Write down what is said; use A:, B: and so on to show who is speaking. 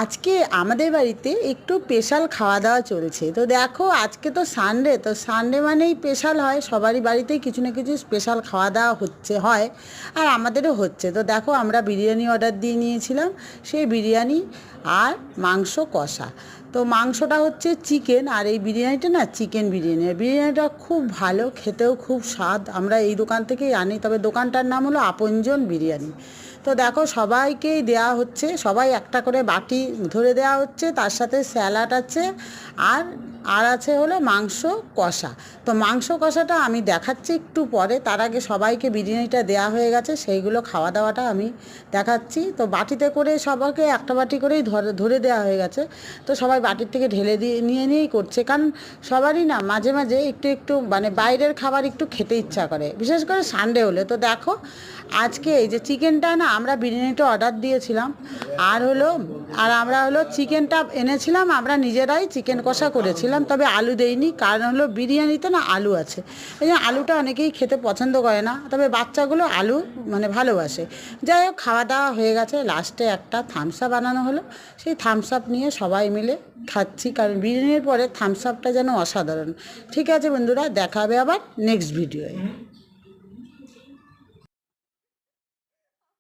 A: আজকে আমাদের বাড়িতে একটু স্পেশাল খাওয়া দাওয়া চলছে। তো দেখো আজকে তো সানডে, তো সানডে মানেই স্পেশাল হয়, সবারই বাড়িতেই কিছু না কিছু স্পেশাল খাওয়া দাওয়া হয়। আর আমাদেরও হচ্ছে। তো দেখো আমরা বিরিয়ানি অর্ডার দিয়ে নিয়েছিলাম, সেই বিরিয়ানি আর মাংস কষা। তো মাংসটা হচ্ছে চিকেন, আর এই বিরিয়ানিটা না চিকেন বিরিয়ানি। আর বিরিয়ানিটা খুব ভালো, খেতেও খুব স্বাদ। আমরা এই দোকান থেকেই আনি, তবে দোকানটার নাম হলো আপনজন বিরিয়ানি। তো দেখো সবাইকেই দেওয়া হচ্ছে, সবাই একটা করে বাটি ধরে দেওয়া হচ্ছে, তার সাথে স্যালাড আছে আর আর আছে হলো মাংস কষা। তো মাংস কষাটা আমি দেখাচ্ছি একটু পরে, তার আগে সবাইকে বিরিয়ানিটা দেওয়া হয়ে গেছে, সেইগুলো খাওয়া দাওয়াটা আমি দেখাচ্ছি। তো বাটিতে করে সবাইকে একটা বাটি করেই ধরে দেওয়া হয়ে গেছে। তো সবাই বাটির থেকে ঢেলে দিয়ে নিয়েই করছে, কারণ সবারই না মাঝে মাঝে একটু একটু মানে বাইরের খাবার একটু খেতে ইচ্ছা করে, বিশেষ করে সানডে হলে। তো দেখো আজকে এই যে চিকেনটা না, আমরা বিরিয়ানিটা অর্ডার দিয়েছিলাম, আর আমরা চিকেনটা এনেছিলাম, আমরা নিজেরাই চিকেন কষা করেছিলাম, তবে আলু দেইনি, কারণ হলো বিরিয়ানিতে না আলু আছে। এই যে আলুটা অনেকেই খেতে পছন্দ করে না, তবে বাচ্চাগুলো আলু মানে ভালোবাসে। যাই হোক, খাওয়া দাওয়া হয়ে গেছে, লাস্টে একটা থামস আপ বানানো হলো, সেই থামস আপ নিয়ে সবাই মিলে খাচ্ছি, কারণ বিরিয়ানির পরে থামস আপটা যেন অসাধারণ। ঠিক আছে বন্ধুরা, দেখা হবে আবার নেক্সট ভিডিওয়ে।